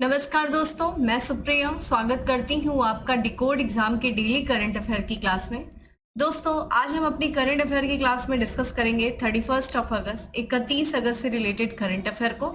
नमस्कार दोस्तों, मैं सुप्रिया स्वागत करती हूँ आपका डिकोड एग्जाम के डेली करंट अफेयर की क्लास में। दोस्तों, आज हम अपनी करंट अफेयर की क्लास में डिस्कस करेंगे 31 अगस्त 31 अगस्त से रिलेटेड करंट अफेयर को।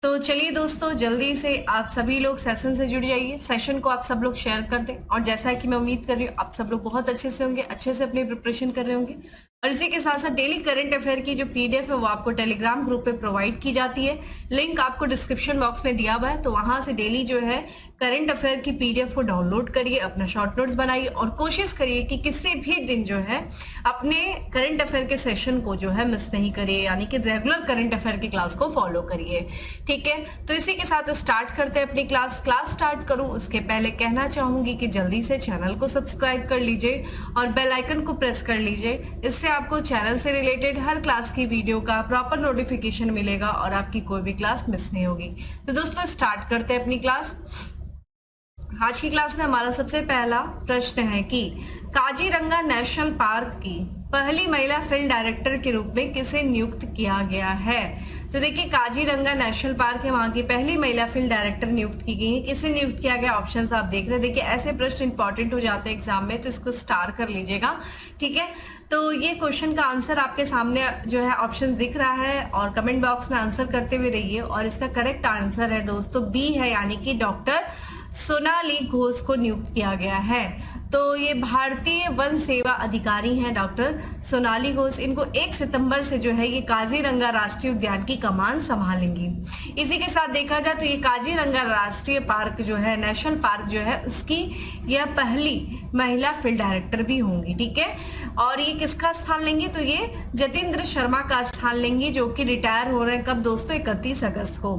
तो चलिए दोस्तों, जल्दी से आप सभी लोग सेशन से जुड़ जाइए। सेशन को आप सब लोग शेयर कर दें और जैसा कि मैं उम्मीद कर रही हूँ आप सब लोग बहुत अच्छे से होंगे, अच्छे से अपनी प्रिपरेशन कर रहे होंगे। और इसी के साथ साथ डेली करंट अफेयर की जो पीडीएफ है वो आपको टेलीग्राम ग्रुप पे प्रोवाइड की जाती है। लिंक आपको डिस्क्रिप्शन बॉक्स में दिया हुआ है, तो वहां से डेली जो है करंट अफेयर की पीडीएफ को डाउनलोड करिए, अपना शॉर्ट नोट्स बनाइए और कोशिश करिए कि किसी भी दिन जो है अपने करंट अफेयर के सेशन को जो है मिस नहीं करिए, यानी कि रेगुलर करंट अफेयर की क्लास को फॉलो करिए। ठीक है, तो इसी के साथ स्टार्ट करते हैं अपनी क्लास स्टार्ट करूं उसके पहले कहना चाहूंगी कि जल्दी से चैनल को सब्सक्राइब कर लीजिए और बेल आइकन को प्रेस कर लीजिए। इससे आपको चैनल से रिलेटेड हर क्लास की वीडियो का प्रॉपर नोटिफिकेशन मिलेगा और आपकी कोई भी क्लास मिस नहीं होगी। तो दोस्तों, स्टार्ट करते हैं अपनी क्लास। आज की क्लास में हमारा सबसे पहला प्रश्न है कि काजीरंगा नेशनल पार्क की पहली महिला फील्ड डायरेक्टर के रूप में किसे नियुक्त किया गया है। तो देखिए, काजीरंगा नेशनल पार्क है, वहां की पहली महिला फील्ड डायरेक्टर नियुक्त की गई है। किसे नियुक्त किया गया, ऑप्शंस आप देख रहे हैं। देखिए, ऐसे प्रश्न इंपॉर्टेंट हो जाते हैं एग्जाम में, तो इसको स्टार कर लीजिएगा। ठीक है, तो ये क्वेश्चन का आंसर आपके सामने जो है ऑप्शन दिख रहा है और कमेंट बॉक्स में आंसर करते हुए रहिए। और इसका करेक्ट आंसर है दोस्तों बी है, यानी कि डॉक्टर सोनाली घोष को नियुक्त किया गया है। तो ये भारतीय वन सेवा अधिकारी हैं डॉक्टर सोनाली घोष। इनको 1 सितंबर से जो है ये काजीरंगा राष्ट्रीय उद्यान की कमान संभालेंगी। इसी के साथ देखा जाए तो ये काजीरंगा राष्ट्रीय पार्क जो है, नेशनल पार्क जो है, उसकी यह पहली महिला फील्ड डायरेक्टर भी होंगी। ठीक है, और ये किसका स्थान लेंगे, तो ये जतेंद्र शर्मा का स्थान लेंगे, जो कि रिटायर हो रहे हैं कब दोस्तों, 31 अगस्त को।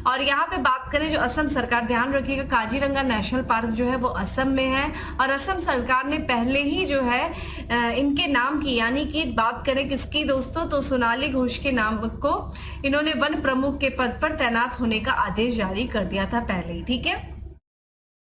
और यहाँ पे बात करें जो असम सरकार, ध्यान रखिएगा काजीरंगा नेशनल पार्क जो है वो असम में है और असम सरकार ने पहले ही जो है इनके नाम की, यानी कि बात करें किसकी दोस्तों, तो सोनाली घोष के नाम को इन्होंने वन प्रमुख के पद पर तैनात होने का आदेश जारी कर दिया था पहले ही। ठीक है,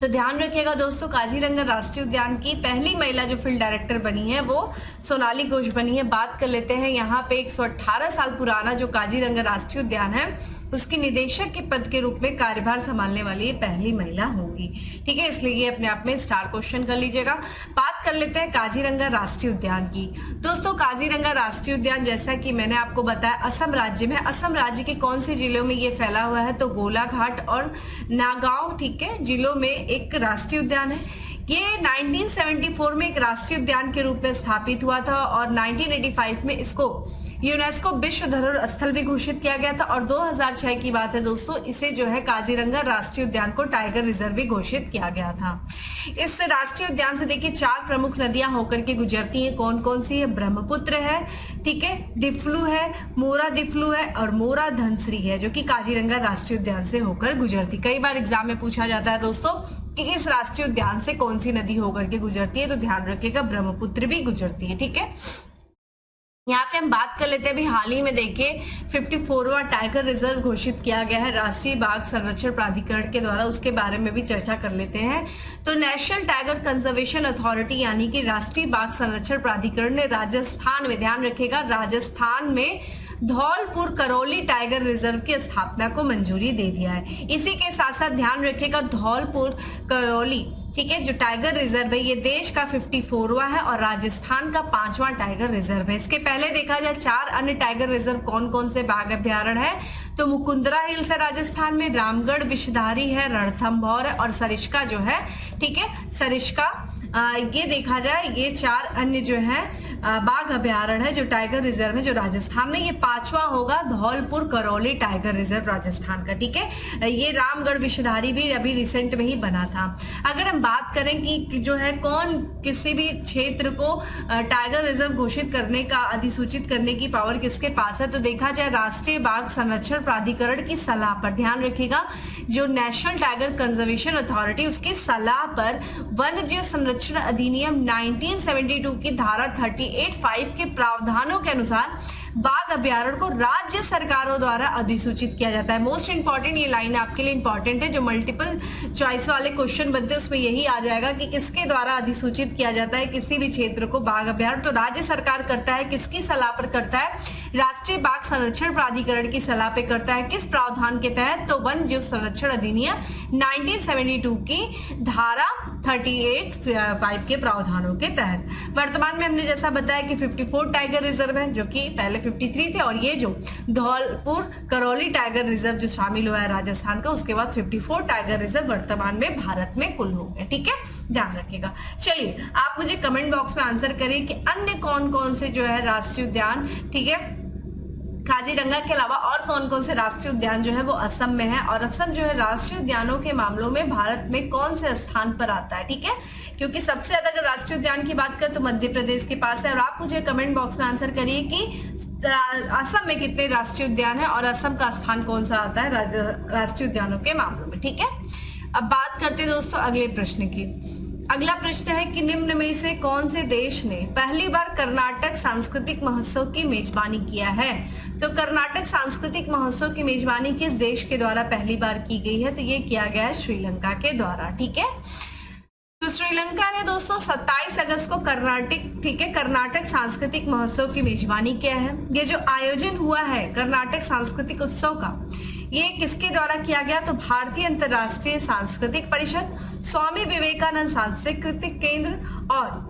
तो ध्यान रखिएगा दोस्तों, काजीरंगा राष्ट्रीय उद्यान की पहली महिला जो फील्ड डायरेक्टर बनी है वो सोनाली घोष बनी है। बात कर लेते हैं यहाँ पे 118 साल पुराना जो काजीरंगा राष्ट्रीय उद्यान है उसकी निदेशक के पद के रूप में कार्यभार संभालने वाली ये पहली महिला होंगी। ठीक है, इसलिए ये अपने आप में स्टार क्वेश्चन कर लीजिएगा। बात कर लेते हैं काजीरंगा राष्ट्रीय उद्यान की। दोस्तों, काजीरंगा राष्ट्रीय उद्यान जैसा कि मैंने आपको बताया असम राज्य में, असम राज्य के कौन से जिलों में ये फैला हुआ है, तो गोलाघाट और नागांव, ठीक है, जिलों में एक राष्ट्रीय उद्यान है। ये 1974 में एक राष्ट्रीय उद्यान के रूप में स्थापित हुआ था और 1985 में इसको यूनेस्को विश्व धरोहर स्थल भी घोषित किया गया था और 2006 की बात है दोस्तों, इसे जो है काजीरंगा राष्ट्रीय उद्यान को टाइगर रिजर्व भी घोषित किया गया था। इस राष्ट्रीय उद्यान से देखिए 4 प्रमुख नदियां होकर के गुजरती हैं। कौन कौन सी है, ब्रह्मपुत्र है, ठीक है, दिफ्लू है, मोरा दिफ्लू है और मोरा धनसरी है, जो कि काजीरंगा राष्ट्रीय उद्यान से होकर गुजरती। कई बार एग्जाम में पूछा जाता है दोस्तों कि इस राष्ट्रीय उद्यान से कौन सी नदी होकर के गुजरती है, तो ध्यान रखिएगा ब्रह्मपुत्र भी गुजरती है। ठीक है, यहाँ पे हम बात कर लेते हैं, अभी हाल ही में देखिए 54वां टाइगर रिजर्व घोषित किया गया है राष्ट्रीय बाघ संरक्षण प्राधिकरण के द्वारा, उसके बारे में भी चर्चा कर लेते हैं। तो नेशनल टाइगर कंजर्वेशन अथॉरिटी यानी कि राष्ट्रीय बाघ संरक्षण प्राधिकरण ने राजस्थान में, ध्यान रखिएगा, राजस्थान में धौलपुर करौली टाइगर रिजर्व की स्थापना को मंजूरी दे दिया है। इसी के साथ साथ ध्यान रखिएगा धौलपुर करौली, ठीक है, जो टाइगर रिजर्व है ये देश का 54वां है और राजस्थान का 5वां टाइगर रिजर्व है। इसके पहले देखा जाए 4 अन्य टाइगर रिजर्व कौन कौन से बाघ अभ्यारण्य है, तो मुकुंदरा हिल्स है राजस्थान में, रामगढ़ विषधारी है, रणथंभौर है और सरिस्का जो है, ठीक है, सरिस्का, ये देखा जाए ये 4 अन्य जो है बाघ अभ्यारण्य है जो टाइगर रिजर्व है जो राजस्थान में, ये 5वां होगा धौलपुर करौली टाइगर रिजर्व राजस्थान का। ठीक है, ये रामगढ़ विषधारी भी अभी रिसेंट में ही बना था। अगर हम बात करें कि जो है कौन किसी भी क्षेत्र को टाइगर रिजर्व घोषित करने का, अधिसूचित करने की पावर किसके पास है, तो देखा जाए राष्ट्रीय बाघ संरक्षण प्राधिकरण की सलाह पर, ध्यान रखिएगा, जो नेशनल टाइगर कंजर्वेशन अथॉरिटी उसकी सलाह पर वन्य जीव संरक्षण अधिनियम 1972 की धारा 38(5) के प्रावधानों के अनुसार बाघ अभ्यारण्य को राज्य सरकारों द्वारा अधिसूचित किया जाता है। मोस्ट इंपॉर्टेंट ये लाइन आपके लिए इंपॉर्टेंट है, जो मल्टीपल चॉइस वाले क्वेश्चन बनते हैं उसमें यही आ जाएगा कि किसके द्वारा अधिसूचित किया जाता है किसी भी क्षेत्र को बाघ अभ्यारण्य, तो राज्य सरकार करता है, किसकी सलाह पर करता है, राष्ट्रीय बाघ संरक्षण प्राधिकरण की सलाह पे करता है, किस प्रावधान के तहत? तो वन जीव संरक्षण अधिनियम 1972 की धारा 38(5) के प्रावधानों के तहत। वर्तमान में हमने जैसा बताया कि 54 टाइगर रिजर्व है, जो कि पहले 53 थे, और ये जो धौलपुर करौली टाइगर रिजर्व जो शामिल हुआ है राजस्थान का, उसके बाद 54 टाइगर रिजर्व वर्तमान में भारत में कुल हो गए। ठीक है, ध्यान रखिएगा। चलिए आप मुझे कमेंट बॉक्स में आंसर करिए कि अन्य कौन कौन से जो है राष्ट्रीय उद्यान, ठीक है, काजीरंगा के अलावा और कौन कौन से राष्ट्रीय उद्यान जो है वो असम में है, और असम जो है राष्ट्रीय उद्यानों के मामलों में भारत में कौन से स्थान पर आता है। ठीक है, क्योंकि सबसे ज्यादा अगर राष्ट्रीय उद्यान की बात करें तो मध्य प्रदेश के पास है। और आप मुझे कमेंट बॉक्स में आंसर करिए कि असम में कितने राष्ट्रीय उद्यान है और असम का स्थान कौन सा आता है राष्ट्रीय उद्यानों के मामलों में। ठीक है, अब बात करते हैं दोस्तों अगले प्रश्न की। अगला प्रश्न है कि निम्न में से कौन से देश ने पहली बार कर्नाटक सांस्कृतिक महोत्सव की मेजबानी किया है? तो कर्नाटक सांस्कृतिक महोत्सव की मेजबानी किस देश के द्वारा पहली बार की गई है? तो ये किया गया है श्रीलंका के द्वारा। ठीक है, तो श्रीलंका ने दोस्तों 27 अगस्त को कर्नाटक सांस्कृतिक महोत्सव की मेजबानी किया है। ये जो आयोजन हुआ है कर्नाटक सांस्कृतिक उत्सव का, ये किसके द्वारा किया गया? तो भारतीय अंतर्राष्ट्रीय सांस्कृतिक परिषद, स्वामी विवेकानंद सांस्कृतिक केंद्र और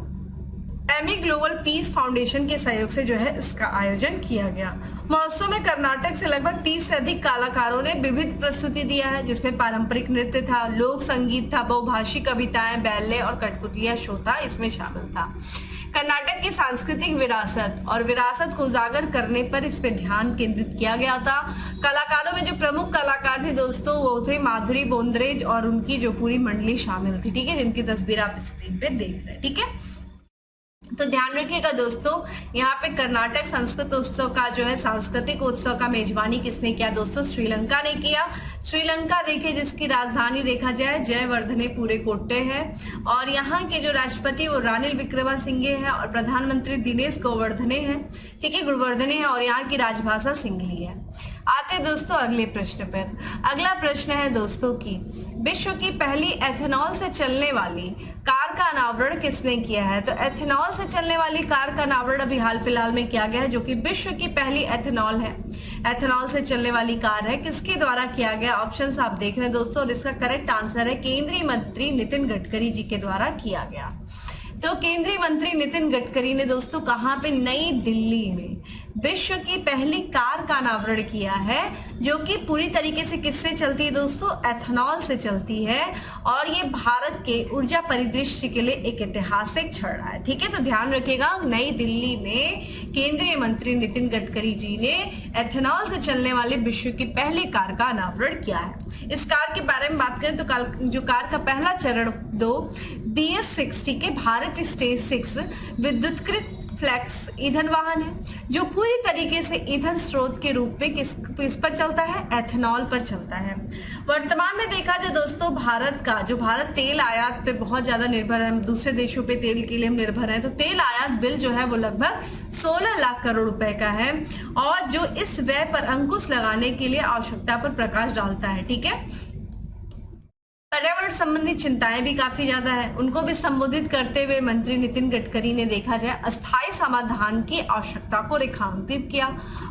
एमी ग्लोबल पीस फाउंडेशन के सहयोग से जो है इसका आयोजन किया गया। महोत्सव में कर्नाटक से लगभग 30 से अधिक कलाकारों ने विविध प्रस्तुति दिया है, जिसमें पारंपरिक नृत्य था, लोक संगीत था, बहुभाषी कविताएं, बैले और कठपुतलिया शो था, इसमें शामिल था। कर्नाटक की सांस्कृतिक विरासत और विरासत को उजागर करने पर इस पे ध्यान केंद्रित किया गया था। कलाकारों में जो प्रमुख कलाकार थे दोस्तों वो थे माधुरी बोंद्रे और उनकी जो पूरी मंडली शामिल थी। ठीक है, जिनकी तस्वीर आप स्क्रीन पे देख रहे हैं। ठीक है, तो ध्यान रखिएगा दोस्तों, यहाँ पे कर्नाटक संस्कृत उत्सव का जो है सांस्कृतिक उत्सव का मेजबानी किसने किया? दोस्तों श्रीलंका ने किया। श्रीलंका देखिए जिसकी राजधानी देखा जाए जयवर्धने पूरे कोट्टे है, और यहाँ के जो राष्ट्रपति वो रानिल विक्रमसिंघे है और प्रधानमंत्री दिनेश गोवर्धने हैं। ठीक है, गुणवर्धने है, और यहाँ की राजभाषा सिंगली है। आते दोस्तों अगले प्रश्न पर। अगला प्रश्न है दोस्तों की विश्व की पहली एथेनॉल से चलने वाली कार का अनावरण किसने किया है? तो एथेनॉल से चलने वाली कार का अनावरण अभी हाल फिलहाल में किया गया है, जो कि विश्व की पहली एथेनॉल है, एथेनॉल से चलने वाली कार है। किसके द्वारा किया गया? ऑप्शंस आप देख रहे हैं दोस्तों, और इसका करेक्ट आंसर है केंद्रीय मंत्री नितिन गडकरी जी के द्वारा किया गया। तो केंद्रीय मंत्री नितिन गडकरी ने दोस्तों कहां पे? नई दिल्ली में विश्व की पहली कार का अनावरण किया है, जो कि पूरी तरीके से किससे चलती है दोस्तों? एथेनॉल से चलती है, और ये भारत के ऊर्जा परिदृश्य के लिए एक ऐतिहासिक क्षण है। ठीक है, तो ध्यान रखिएगा, नई दिल्ली में केंद्रीय मंत्री नितिन गडकरी जी ने एथेनॉल से चलने वाले विश्व की पहली कार का अनावरण किया है। इस कार के बारे में बात करें तो जो कार का पहला चरण 2 BS60 के भारत स्टेज 6 विद्युतकृत फ्लेक्स ईंधन वाहन है, जो पूरी तरीके से ईंधन स्रोत के रूप में किस पर चलता है? एथेनॉल पर चलता है। वर्तमान में देखा जाए दोस्तों भारत तेल आयात पे बहुत ज्यादा निर्भर है, दूसरे देशों पे तेल के लिए हम निर्भर हैं, तो तेल आयात बिल जो है वो लगभग 16 लाख करोड़ रुपए का है, और जो इस व्यय पर अंकुश लगाने के लिए आवश्यकता पर प्रकाश डालता है। ठीक है, पर्यावरण संबंधी चिंताएं भी काफी ज्यादा है, उनको भी संबोधित करते हुए मंत्री नितिन गडकरी ने देखा जाए अस्थायी समाधान की आवश्यकता को रेखांकित किया।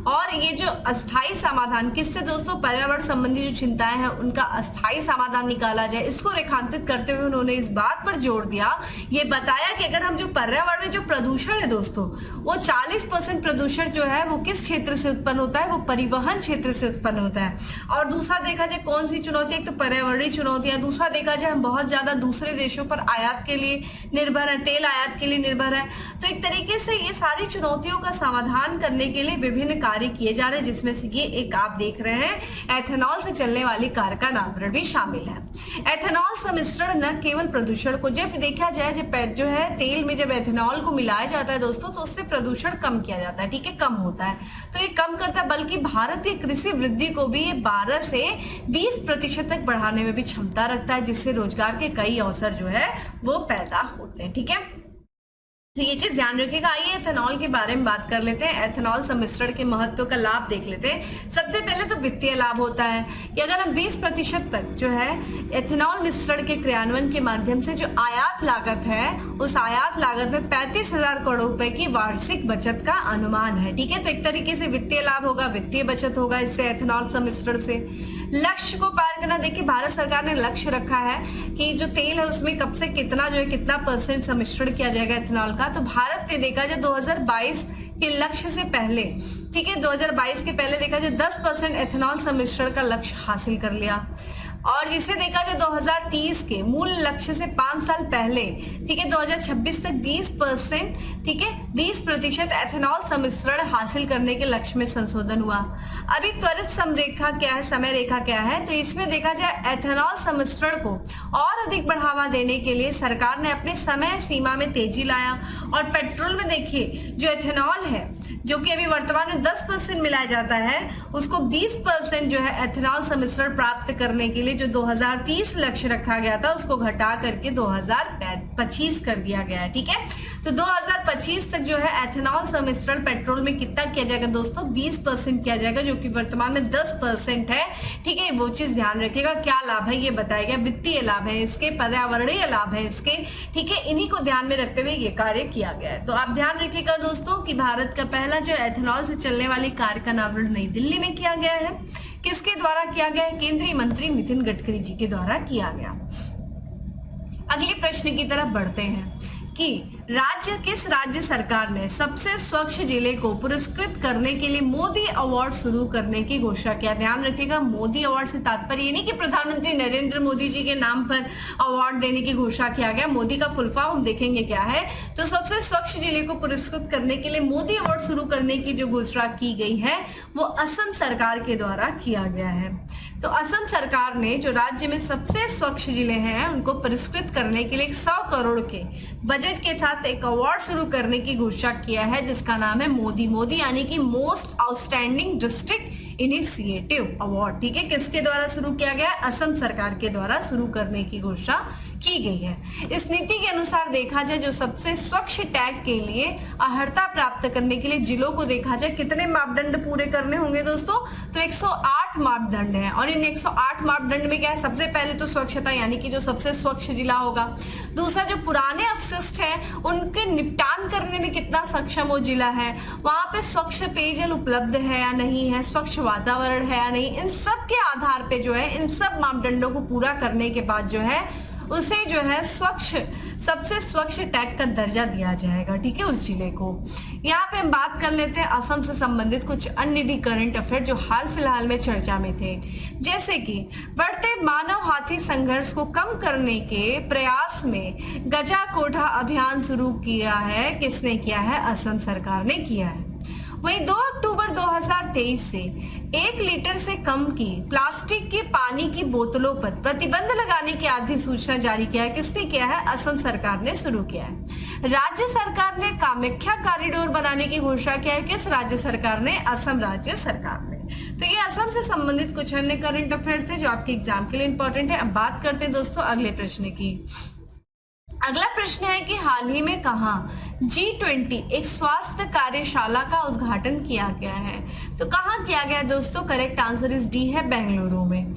और ये जो अस्थायी समाधान किससे दोस्तों? पर्यावरण संबंधी जो चिंताएं हैं उनका अस्थायी समाधान निकाला जाए, इसको रेखांकित करते हुए उन्होंने इस बात पर जोर दिया, ये बताया कि अगर हम जो पर्यावरण में जो प्रदूषण है दोस्तों, वो 40% प्रदूषण जो है वो किस क्षेत्र से उत्पन्न होता है? वो परिवहन क्षेत्र से उत्पन्न होता है। और दूसरा देखा जाए कौन सी चुनौती? एक तो पर्यावरणीय चुनौतियां, दूसरा देखा जाए हम बहुत ज्यादा दूसरे देशों पर आयात के लिए निर्भर है, तेल आयात के लिए निर्भर है। तो एक तरीके से ये सारी चुनौतियों का समाधान करने के लिए विभिन्न कार्य किए जा रहे हैं, जिसमें से ये एक आप देख रहे हैं एथेनॉल से चलने वाली कार का अनावरण भी शामिल है। एथेनॉल सम्मिश्रण न केवल प्रदूषण को, जब देखा जाए जब जो है तेल में जब एथेनॉल को मिलाया जाता है दोस्तों, तो उससे प्रदूषण कम किया जाता है। ठीक है, कम होता है, तो ये कम करता है, बल्कि भारत की कृषि वृद्धि को भी ये 12 से 20% तक बढ़ाने में भी क्षमता रखता है, जिससे रोजगार के कई अवसर जो है वो पैदा होते हैं। ठीक है, तो ये चीज ध्यान रखिएगा। आइए एथेनॉल के बारे में बात कर लेते हैं। एथेनॉल सम्मिश्रण के महत्व का लाभ देख लेते हैं। सबसे पहले तो वित्तीय लाभ होता है कि अगर हम 20% तक जो है एथेनॉल मिश्रण के क्रियान्वयन के माध्यम से जो आयात लागत है, उस आयात लागत में 35,000 करोड़ रुपए की वार्षिक बचत का अनुमान है। ठीक है, तो एक तरीके से वित्तीय लाभ होगा, वित्तीय बचत होगा इससे एथेनॉल सम्मिश्रण से। लक्ष्य को पार करना, देखिए भारत सरकार ने लक्ष्य रखा है कि जो तेल है उसमें कब से कितना जो है कितना % सम्मिश्रण किया जाएगा एथेनॉल का। तो भारत ने देखा जाए 2022 के लक्ष्य से पहले, ठीक है, 2022 के पहले देखा जाए 10% एथेनॉल सम्मिश्रण का लक्ष्य हासिल कर लिया। और जिसे देखा जाए 2030 के मूल लक्ष्य से 5 साल पहले, ठीक है, 2026 तक 20%, ठीक है, 20% एथेनॉल सम्मिश्रण हासिल करने के लक्ष्य में संशोधन हुआ। अभी त्वरित समरेखा क्या है, समय रेखा क्या है, तो इसमें देखा जाए एथेनॉल सम्मिश्रण को और अधिक बढ़ावा देने के लिए सरकार ने अपने समय सीमा में तेजी लाया। और पेट्रोल में देखिए जो एथेनॉल है, जो कि अभी वर्तमान में 10% मिलाया जाता है, उसको 20% जो है एथेनॉल सम्मिश्रण प्राप्त करने के लिए जो 2030 लक्ष्य रखा गया था उसको घटा करके 2025 कर दिया गया है। ठीक है, तो 2025 तक जो है एथेनॉल सम्मिश्रण पेट्रोल में कितना किया जाएगा दोस्तों, 20% किया जाएगा, जो कि वर्तमान में 10% है। ठीक है, वो चीज ध्यान रखिएगा। क्या लाभ है ये बताया गया, वित्तीय लाभ है इसके, पर्यावरणीय लाभ है इसके। ठीक है, इन्हीं को ध्यान में रखते हुए ये कार्य किया गया है। तो आप ध्यान रखिएगा दोस्तों कि भारत का पहला जो एथेनॉल से चलने वाली कार का अनावरण नई दिल्ली में किया गया है। किसके द्वारा किया गया है, केंद्रीय मंत्री नितिन गडकरी जी के द्वारा किया गया। अगले प्रश्न की तरफ बढ़ते हैं कि किस राज्य सरकार ने सबसे स्वच्छ जिले को पुरस्कृत करने के लिए मोदी अवार्ड शुरू करने की घोषणा किया। ध्यान रखिएगा, मोदी अवार्ड से तात्पर्य ये नहीं कि प्रधानमंत्री नरेंद्र मोदी जी के नाम पर अवार्ड देने की घोषणा किया गया। मोदी का फुल फॉर्म हम देखेंगे क्या है। तो सबसे स्वच्छ जिले को पुरस्कृत करने के लिए मोदी अवार्ड शुरू करने की जो घोषणा की गई है वो असम सरकार के द्वारा किया गया है। तो असम सरकार ने जो राज्य में सबसे स्वच्छ जिले हैं उनको पुरस्कृत करने के लिए 100 करोड़ के बजट के साथ एक अवार्ड शुरू करने की घोषणा किया है, जिसका नाम है मोदी यानी कि most outstanding district initiative award. ठीक है, किसके द्वारा शुरू किया गया, असम सरकार के द्वारा शुरू करने की घोषणा की गई है। इस नीति के अनुसार देखा जाए जो सबसे स्वच्छ टैग के लिए अर्हता प्राप्त करने के लिए जिलों को देखा जाए कितने मापदंड पूरे करने होंगे दोस्तों, तो 108 मापदंड है। और इन 108 मापदंड में क्या है, सबसे पहले तो स्वच्छता यानी कि जो सबसे स्वच्छ जिला होगा। दूसरा, जो पुराने अपशिष्ट हैं उनके निपटान करने में कितना सक्षम वो जिला है, वहां पे स्वच्छ पेयजल उपलब्ध है या नहीं है, स्वच्छ वातावरण है या नहीं, इन सब के आधार पे जो है इन सब मापदंडों को पूरा करने के बाद जो है उसे जो है सबसे स्वच्छ टैग का दर्जा दिया जाएगा। ठीक है, उस जिले को। यहाँ पे हम बात कर लेते हैं असम से संबंधित कुछ अन्य भी करंट अफेयर जो हाल फिलहाल में चर्चा में थे, जैसे कि बढ़ते मानव हाथी संघर्ष को कम करने के प्रयास में गजा कोठा अभियान शुरू किया है। किसने किया है, असम सरकार ने किया है। वहीं 2 अक्टूबर 2023 से 1 लीटर से कम की प्लास्टिक के पानी की बोतलों पर प्रतिबंध लगाने की अधिसूचना जारी किया है। किसने किया है, असम सरकार ने शुरू किया है। राज्य सरकार ने कामाख्या कॉरिडोर बनाने की घोषणा किया है। किस राज्य सरकार ने, असम राज्य सरकार ने। तो ये असम से संबंधित कुछ अन्य करंट अफेयर थे जो आपके एग्जाम के लिए इंपॉर्टेंट है। अब बात करते हैं दोस्तों अगले प्रश्न की। अगला प्रश्न है कि हाल ही में कहां G20 एक स्वास्थ्य कार्यशाला का उद्घाटन किया गया है। तो कहां किया गया दोस्तों, करेक्ट आंसर इज डी है, बेंगलुरु में।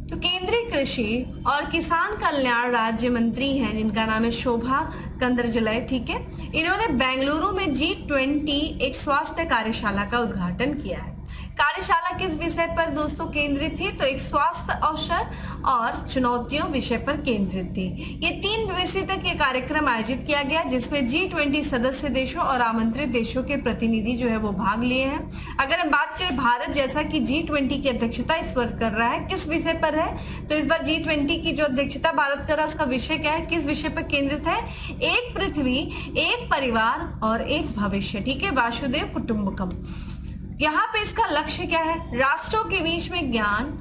तो केंद्रीय कृषि और किसान कल्याण राज्य मंत्री हैं जिनका नाम है शोभा कंदरजलय। ठीक है, इन्होंने बेंगलुरु में G20 एक स्वास्थ्य कार्यशाला का उद्घाटन किया है। कार्यशाला किस विषय पर दोस्तों केंद्रित थी, तो एक स्वास्थ्य अवसर और चुनौतियों विषय पर केंद्रित थी। ये 3 दिवसीय तक ये कार्यक्रम आयोजित किया गया जिसमें G20 सदस्य देशों और आमंत्रित देशों के प्रतिनिधि जो है वो भाग लिए हैं। अगर हम बात करें भारत जैसा कि G20 की अध्यक्षता इस वर्ष कर रहा है, किस विषय पर है, तो इस बार G20 की जो अध्यक्षता भारत कर रहा है उसका विषय क्या है, किस विषय पर केंद्रित है, एक पृथ्वी, एक परिवार और एक भविष्य। ठीक है, वासुदेव कुटुंबकम। यहाँ पे इसका लक्ष्य क्या है, राष्ट्रों के बीच में ज्ञान,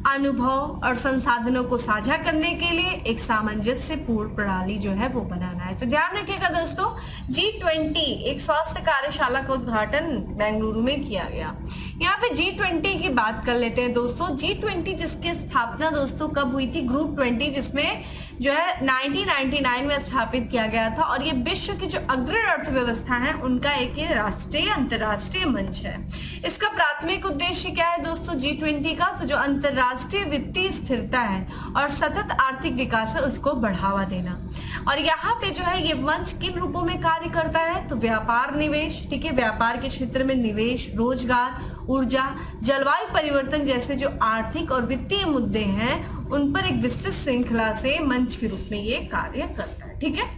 अनुभव और संसाधनों को साझा करने के लिए एक सामंजस्यपूर्ण प्रणाली जो है वो बनाना है। है। तो ध्यान रखिएगा दोस्तों, G20 एक स्वास्थ्य कार्यशाला का उद्घाटन बेंगलुरु में किया गया। यहाँ पे G20 की बात कर लेते हैं दोस्तों। G20 जिसकी स्थापना दोस्तों कब हुई थी? ग्रुप 20 जिसमें जो है 1999 में स्थापित किया गया था, और ये विश्व की जो अग्रणी अर्थव्यवस्था है उनका एक राष्ट्रीय अंतरराष्ट्रीय मंच है। इसका प्राथमिक उद्देश्य क्या है दोस्तों G20 का? तो जो अंतरराष्ट्रीय वित्तीय स्थिरता है और सतत आर्थिक विकास है उसको बढ़ावा देना। और यहाँ पे जो है ये मंच किन रूपों में कार्य करता है? तो व्यापार निवेश, ठीक है, व्यापार के क्षेत्र में निवेश, रोजगार, ऊर्जा, जलवायु परिवर्तन जैसे जो आर्थिक और वित्तीय मुद्दे हैं उन पर एक विस्तृत श्रृंखला से मंच के रूप में ये कार्य करता है। ठीक है,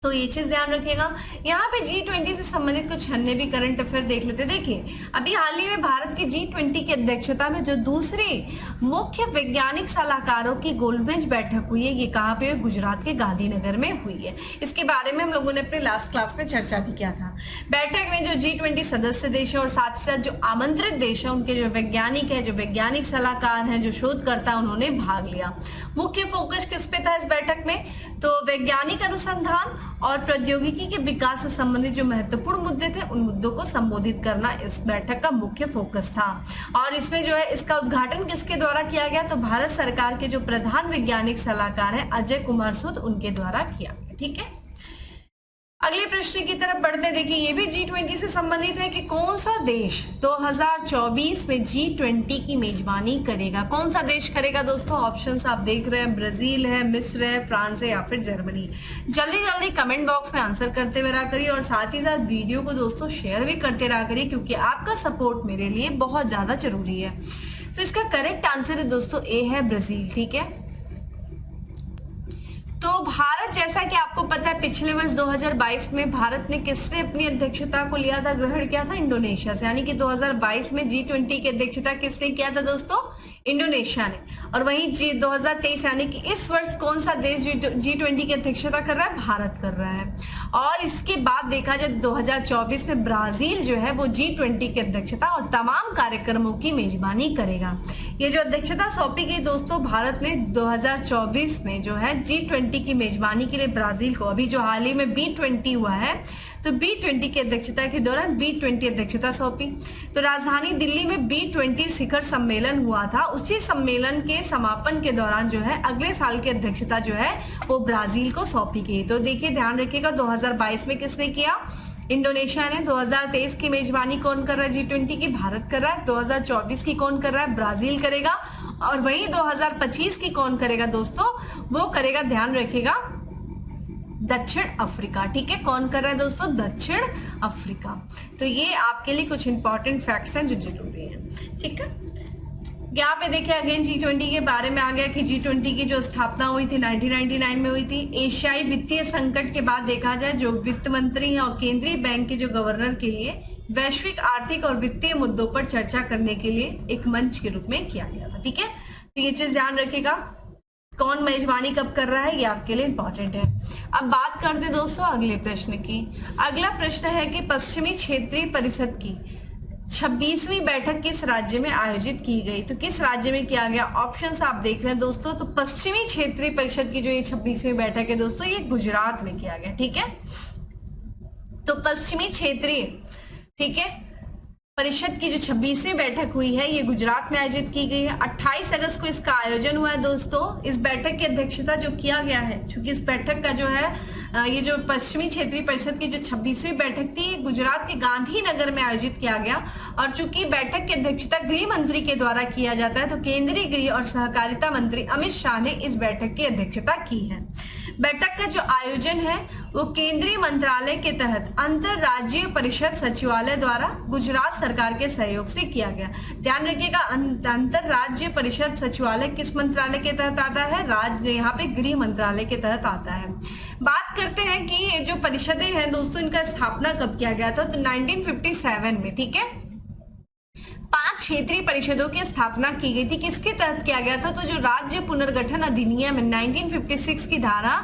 तो ये चीज ध्यान रखिएगा। यहाँ पे G20 से संबंधित कुछ अन्य भी करंट अफेयर देख लेते हैं। देखिए, अभी हाल ही में भारत की G20 की अध्यक्षता में जो दूसरी मुख्य वैज्ञानिक सलाहकारों की गोलमेज बैठक हुई है, ये कहाँ पे? गुजरात के गांधीनगर में हुई है। इसके बारे में हम लोगों ने अपने लास्ट क्लास में चर्चा भी किया था। बैठक में जो G20 सदस्य देश है और साथ ही साथ जो आमंत्रित देश है उनके जो वैज्ञानिक है, जो वैज्ञानिक सलाहकार हैं, जो शोधकर्ता, उन्होंने भाग लिया। मुख्य फोकस किस पे था इस बैठक में? तो वैज्ञानिक अनुसंधान और प्रौद्योगिकी के विकास से संबंधित जो महत्वपूर्ण मुद्दे थे उन मुद्दों को संबोधित करना इस बैठक का मुख्य फोकस था। और इसमें जो है इसका उद्घाटन किसके द्वारा किया गया? तो भारत सरकार के जो प्रधान वैज्ञानिक सलाहकार हैं अजय कुमार सूद, उनके द्वारा किया गया। ठीक है, अगले प्रश्न की तरफ बढ़ते हैं। देखिए, ये भी G20 से संबंधित है कि कौन सा देश 2024 में G20 की मेजबानी करेगा? कौन सा देश करेगा दोस्तों? ऑप्शंस आप देख रहे हैं, ब्राजील है, मिस्र है, फ्रांस है या फिर जर्मनी। जल्दी जल्दी कमेंट बॉक्स में आंसर करते हुए रहा करिए और साथ ही साथ वीडियो को दोस्तों शेयर भी करते रहा करिए, क्योंकि आपका सपोर्ट मेरे लिए बहुत ज्यादा जरूरी है। तो इसका करेक्ट आंसर है दोस्तों ए है ब्राजील। ठीक है, तो भारत, जैसा कि आपको पता है, पिछले वर्ष 2022 में भारत ने किससे अपनी अध्यक्षता को लिया था, ग्रहण किया था? इंडोनेशिया से। यानी कि 2022 में G20 की अध्यक्षता किसने किया था दोस्तों? इंडोनेशिया ने। और वहीं 2023 यानी कि इस वर्ष कौन सा देश G20 की अध्यक्षता कर रहा है? भारत कर रहा है। और इसके बाद देखा जाए 2024 में ब्राजील जो है वो G20 की अध्यक्षता और तमाम कार्यक्रमों की मेजबानी करेगा। ये जो अध्यक्षता सौंपी गई दोस्तों भारत ने 2024 में जो है G20 की मेजबानी के लिए ब्राजील को। अभी जो हाल ही में B20 हुआ है, तो B20 की अध्यक्षता के दौरान B20 अध्यक्षता सौंपी। तो राजधानी दिल्ली में B20 शिखर सम्मेलन हुआ था। उसी सम्मेलन के समापन के दौरान जो है अगले साल की अध्यक्षता जो है वो ब्राजील को सौंपी गई। तो देखिए, ध्यान रखिएगा, 2022 में किसने किया? इंडोनेशिया ने। 2023 की मेजबानी कौन कर रहा है G20 की? भारत कर रहा है। 2024 की कौन कर रहा है? ब्राजील करेगा। और वहीं 2025 की कौन करेगा दोस्तों? वो करेगा, ध्यान रखिएगा, दक्षिण अफ्रीका। ठीक है, कौन कर रहा है दोस्तों? दक्षिण अफ्रीका। तो ये आपके लिए कुछ इंपॉर्टेंट फैक्ट्स हैं जो जरूरी है। ठीक है, यहाँ पे देखिए अगेन G20 के बारे में आ गया कि G20 की जो स्थापना हुई थी 1999 में हुई थी। एशियाई वित्तीय संकट के बाद देखा जाए जो वित्त मंत्री हैं और केंद्रीय बैंक के जो गवर्नर के लिए वैश्विक आर्थिक और वित्तीय मुद्दों पर चर्चा करने के लिए एक मंच के रूप में किया गया था। ठीक है, तो ये चीज ध्यान रखिएगा, कौन मेजबानी कब कर रहा है ये आपके लिए इंपॉर्टेंट है। अब बात करते हैं दोस्तों अगले प्रश्न की। अगला प्रश्न है कि पश्चिमी क्षेत्रीय परिषद की 26वीं बैठक किस राज्य में आयोजित की गई? तो किस राज्य में किया गया? ऑप्शंस आप देख रहे हैं दोस्तों। तो पश्चिमी क्षेत्रीय परिषद की जो ये 26वीं बैठक है दोस्तों, ये गुजरात में किया गया। ठीक है, तो पश्चिमी क्षेत्रीय, ठीक है, परिषद की जो 26वीं बैठक हुई है ये गुजरात में आयोजित की गई है। 28 अगस्त को इसका आयोजन हुआ है दोस्तों। इस बैठक की अध्यक्षता जो किया गया है, चूंकि इस बैठक का जो है ये जो पश्चिमी क्षेत्रीय परिषद की जो 26वीं बैठक थी ये गुजरात के गांधीनगर में आयोजित किया गया। और चूंकि बैठक की अध्यक्षता गृह मंत्री के द्वारा किया जाता है, तो केंद्रीय गृह और सहकारिता मंत्री अमित शाह ने इस बैठक की अध्यक्षता की है। बैठक का जो आयोजन है वो केंद्रीय मंत्रालय के तहत अंतर राज्यीय परिषद सचिवालय द्वारा गुजरात सरकार के सहयोग से किया गया। ध्यान रखिएगा, अंतर राज्य परिषद सचिवालय किस मंत्रालय के तहत आता है? राज्य, यहाँ पे गृह मंत्रालय के तहत आता है। बात करते हैं कि ये जो परिषदें हैं दोस्तों, इनका स्थापना कब किया गया था? तो 1957 में। ठीक है, 5 क्षेत्रीय परिषदों की स्थापना की गई थी। किसके तहत किया गया था? तो जो राज्य पुनर्गठन अधिनियम 1956 की धारा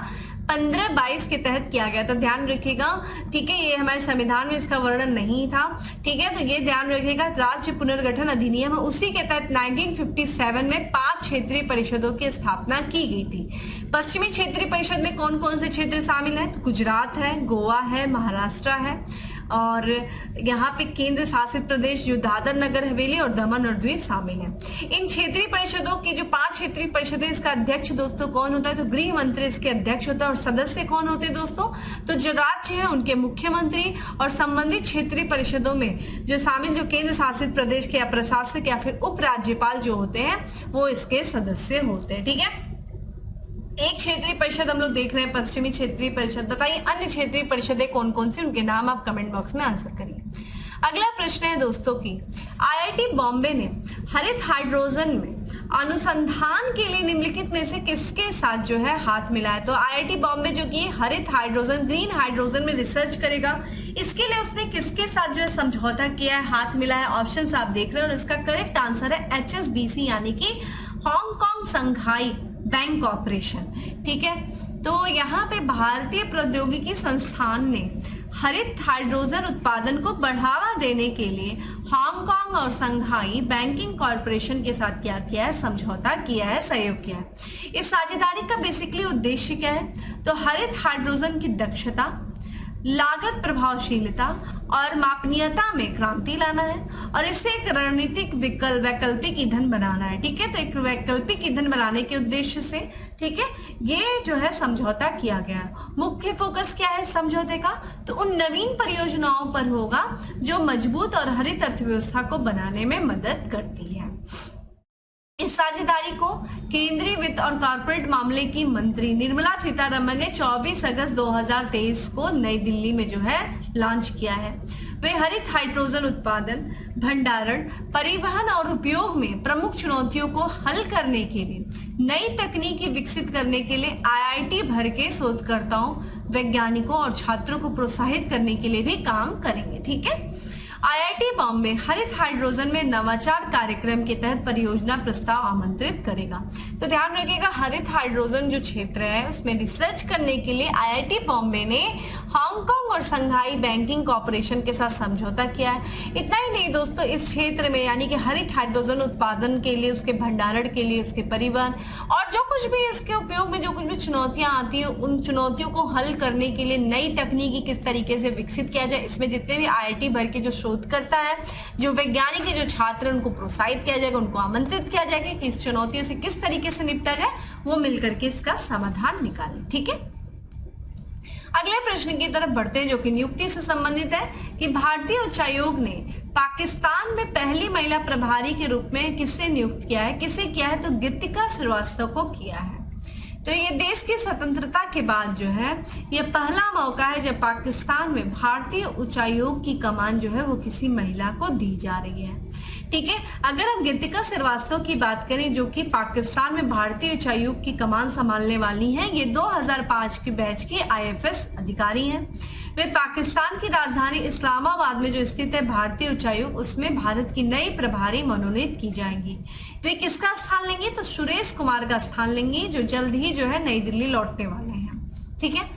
1522 के तहत किया गया। तो ध्यान रखिएगा, ठीक है, ये हमारे संविधान में इसका वर्णन नहीं था, ठीक है, तो ये ध्यान रखिएगा। राज्य पुनर्गठन अधिनियम है, उसी के तहत 1957 में 5 क्षेत्रीय परिषदों की स्थापना की गई थी। पश्चिमी क्षेत्रीय परिषद में कौन कौन से क्षेत्र शामिल है? तो गुजरात है, गोवा है, महाराष्ट्र है, और यहाँ पे केंद्र शासित प्रदेश जो दादर नगर हवेली और दमन और द्वीप शामिल है। इन क्षेत्रीय परिषदों की जो 5 क्षेत्रीय परिषदें, इसका अध्यक्ष दोस्तों कौन होता है? तो गृह मंत्री इसके अध्यक्ष होता है। और सदस्य कौन होते हैं दोस्तों? तो जो राज्य है उनके मुख्यमंत्री, और संबंधित क्षेत्रीय परिषदों में जो शामिल जो केंद्र शासित प्रदेश के या प्रशासक या फिर उप राज्यपाल जो होते हैं वो इसके सदस्य होते हैं। ठीक है, एक क्षेत्रीय परिषद हम लोग देख रहे हैं, पश्चिमी क्षेत्रीय परिषद। बताइए अन्य क्षेत्रीय परिषदें कौन कौन सी, उनके नाम आप कमेंट बॉक्स में आंसर करिए। अगला प्रश्न है दोस्तों की, आईआईटी बॉम्बे ने हरित हाइड्रोजन में अनुसंधान के लिए निम्नलिखित में से किसके साथ जो है हाथ मिलाया? तो आईआईटी बॉम्बे जो कि हरित हाइड्रोजन, ग्रीन हाइड्रोजन में रिसर्च करेगा, इसके लिए उसने किसके साथ जो है समझौता किया है, हाथ मिलाया? ऑप्शन आप देख रहे हैं और इसका करेक्ट आंसर है HSBC यानी कि हांगकांग संघाई बैंक कॉर्पोरेशन। ठीक है, तो यहाँ पे भारतीय प्रौद्योगिकी संस्थान ने हरित हाइड्रोजन उत्पादन को बढ़ावा देने के लिए हांगकांग और संघाई बैंकिंग कॉर्पोरेशन के साथ क्या किया है? समझौता किया है, सहयोग किया है। इस साझेदारी का बेसिकली उद्देश्य क्या है? तो हरित हाइड्रोजन की दक्षता, लागत प्रभावशीलता और मापनीयता में क्रांति लाना है, और इसे एक रणनीतिक वैकल्पिक ईंधन बनाना है। ठीक है, तो एक वैकल्पिक ईंधन बनाने के उद्देश्य से, ठीक है, ये जो है समझौता किया गया है। मुख्य फोकस क्या है समझौते का? तो उन नवीन परियोजनाओं पर होगा जो मजबूत और हरित अर्थव्यवस्था को बनाने में मदद करती है। इस साझेदारी को केंद्रीय वित्त और कॉर्पोरेट मामले की मंत्री निर्मला सीतारमण ने 24 अगस्त 2023 को नई दिल्ली में जो है लॉन्च किया है। वे हरित हाइड्रोजन उत्पादन, भंडारण, परिवहन और उपयोग में प्रमुख चुनौतियों को हल करने के लिए नई तकनीकी विकसित करने के लिए आईआईटी भर के शोधकर्ताओं, वैज्ञानिकों और छात्रों को प्रोत्साहित करने के लिए भी काम करेंगे। ठीक है, आईआईटी बॉम्बे हरित हाइड्रोजन में नवाचार कार्यक्रम के तहत परियोजना प्रस्ताव आमंत्रित करेगा। तो ध्यान रखिएगा, हरित हाइड्रोजन जो क्षेत्र है उसमें रिसर्च करने के लिए आईआईटी बॉम्बे ने हांगकांग और संघाई बैंकिंग कॉर्पोरेशन के साथ समझौता किया है। इतना ही नहीं दोस्तों, इस क्षेत्र में यानी कि हरित हाइड्रोजन उत्पादन के लिए, उसके भंडारण के लिए, उसके परिवहन और जो कुछ भी इसके उपयोग में जो कुछ भी चुनौतियां आती है, उन चुनौतियों को हल करने के लिए नई तकनीकी किस तरीके से विकसित किया जाए, इसमें जितने भी आईआईटी भर के जो करता है, जो वैज्ञानिक है, जो छात्र, उनको प्रोत्साहित किया जाएगा, उनको आमंत्रित किया जाएगा कि इस चुनौतियों से किस तरीके से निपटा जाए, वो मिलकर के इसका समाधान निकालें। ठीक है, अगले प्रश्न की तरफ बढ़ते हैं जो कि नियुक्ति से संबंधित है कि भारतीय उच्चायोग ने पाकिस्तान में पहली महिला प्रभारी के रूप में किसे नियुक्त किया है? किसे किया है? तो गीतिका श्रीवास्तव को किया है। तो ये देश की स्वतंत्रता के बाद जो है ये पहला मौका है जब पाकिस्तान में भारतीय उच्चायोग की कमान जो है वो किसी महिला को दी जा रही है। ठीक है, अगर हम गीतिका श्रीवास्तव की बात करें जो कि पाकिस्तान में भारतीय उच्चायोग की कमान संभालने वाली हैं, ये 2005 के बैच की आईएफएस अधिकारी हैं। वे पाकिस्तान की राजधानी इस्लामाबाद में जो स्थित है भारतीय उच्चायोग, उसमें भारत की नई प्रभारी मनोनीत की जाएंगी। वे किसका स्थान लेंगे? तो सुरेश कुमार का स्थान लेंगे जो जल्द ही जो है नई दिल्ली लौटने वाले हैं। ठीक है,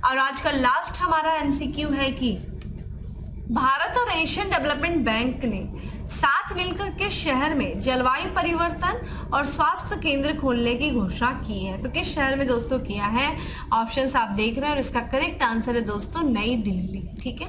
और आज का लास्ट हमारा एमसीक्यू है कि भारत और एशियन डेवलपमेंट बैंक ने साथ मिलकर के शहर में जलवायु परिवर्तन और स्वास्थ्य केंद्र खोलने की घोषणा की है। तो किस शहर में दोस्तों किया है? ऑप्शंस आप देख रहे हैं और इसका करेक्ट आंसर है दोस्तों नई दिल्ली। ठीक है,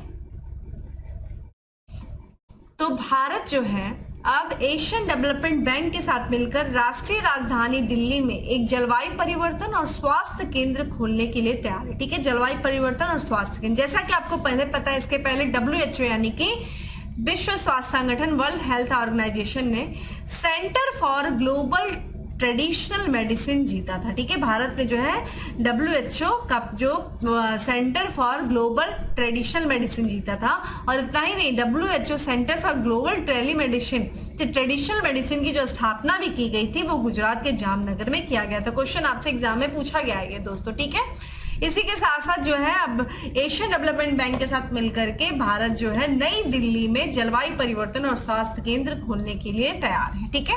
तो भारत जो है अब एशियन डेवलपमेंट बैंक के साथ मिलकर राष्ट्रीय राजधानी दिल्ली में एक जलवायु परिवर्तन और स्वास्थ्य केंद्र खोलने के लिए तैयार है। ठीक है, जलवायु परिवर्तन और स्वास्थ्य केंद्र, जैसा कि आपको पहले पता है, इसके पहले WHO यानी कि विश्व स्वास्थ्य संगठन, वर्ल्ड हेल्थ ऑर्गेनाइजेशन ने centre for global traditional medicine जीता था। ठीक है, भारत ने जो है WHO का जो centre for global traditional medicine जीता था। और इतना ही नहीं, WHO centre for global traditional medicine की जो स्थापना भी की गई थी वो गुजरात के जामनगर में किया गया था। क्वेश्चन आपसे एग्जाम में पूछा गया है ये दोस्तों। ठीक है, इसी के साथ साथ जो है अब एशियन डेवलपमेंट बैंक के साथ मिलकर के भारत जो है नई दिल्ली में जलवायु परिवर्तन और स्वास्थ्य केंद्र खोलने के लिए तैयार है। ठीक है,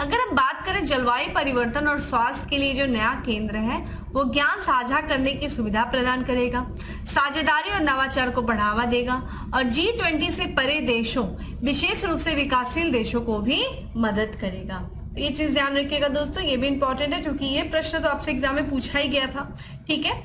अगर हम बात करें जलवायु परिवर्तन और स्वास्थ्य के लिए जो नया केंद्र है वो ज्ञान साझा करने की सुविधा प्रदान करेगा, साझेदारी और नवाचार को बढ़ावा देगा और G20 से परे देशों, विशेष रूप से विकासशील देशों को भी मदद करेगा। तो ये चीज ध्यान रखिएगा दोस्तों, ये भी इंपॉर्टेंट है क्योंकि ये प्रश्न तो आपसे एग्जाम में पूछा ही गया था। ठीक है,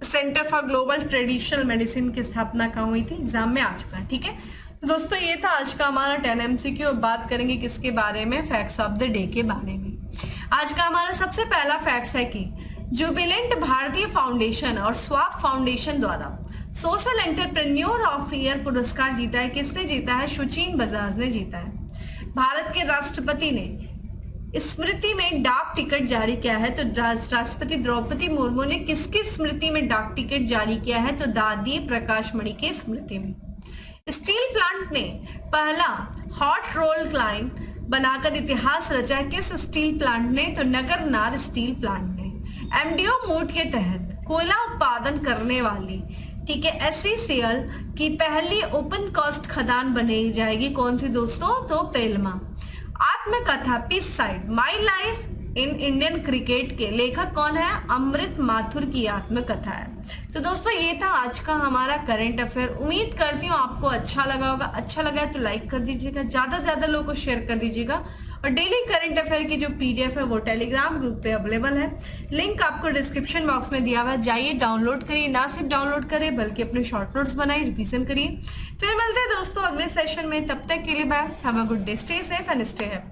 centre for global traditional medicine की स्थापना कहाँ हुई थी, एग्जाम में आ चुका है। ठीक है दोस्तों, ये था आज का हमारा 10 MCQ। अब बात करेंगे किसके बारे में, फैक्ट्स ऑफ द डे के बारे में। आज का हमारा सबसे पहला फैक्ट्स है कि जुबिलेंट भारतीय फाउंडेशन और स्वाप फाउंडेशन द्वारा सोशल एंटरप्रेन्योर ऑफ ईयर पुरस्कार जीता है। किसने जीता है, शुचीन बजाज ने जीता है। भारत के राष्ट्रपति ने स्मृति में डाक टिकट जारी किया है, तो राष्ट्रपति द्रौपदी मुर्मू ने किसकी स्मृति में डाक टिकट जारी किया है, तो दादी प्रकाश मणि की स्मृति में। स्टील प्लांट ने पहला हॉट रोल लाइन बनाकर इतिहास रचा है। किस स्टील प्लांट ने, तो नगरनार स्टील प्लांट ने। MDO मोड के तहत कोयला उत्पादन करने वाली, ठीक है, SCCL की पहली ओपन कास्ट खदान बनाई जाएगी। कौन सी दोस्तों, तो पेलमा। आत्मकथा peace side my life in Indian cricket के लेखक कौन है, अमृत माथुर की आत्मकथा है। तो दोस्तों ये था आज का हमारा करंट अफेयर। उम्मीद करती हूँ आपको अच्छा लगा होगा। अच्छा लगा है तो लाइक कर दीजिएगा, ज्यादा से ज्यादा लोगों को शेयर कर दीजिएगा। और डेली करंट अफेयर की जो PDF है वो टेलीग्राम ग्रुप पे अवेलेबल है, लिंक आपको डिस्क्रिप्शन बॉक्स में दिया हुआ है, जाइए डाउनलोड करिए। ना सिर्फ डाउनलोड करिए बल्कि अपने शॉर्ट नोट्स बनाइए, रिवीजन करिए। फिर मिलते हैं दोस्तों अगले सेशन में, तब तक के लिए bye, have a good day, stay safe and stay happy.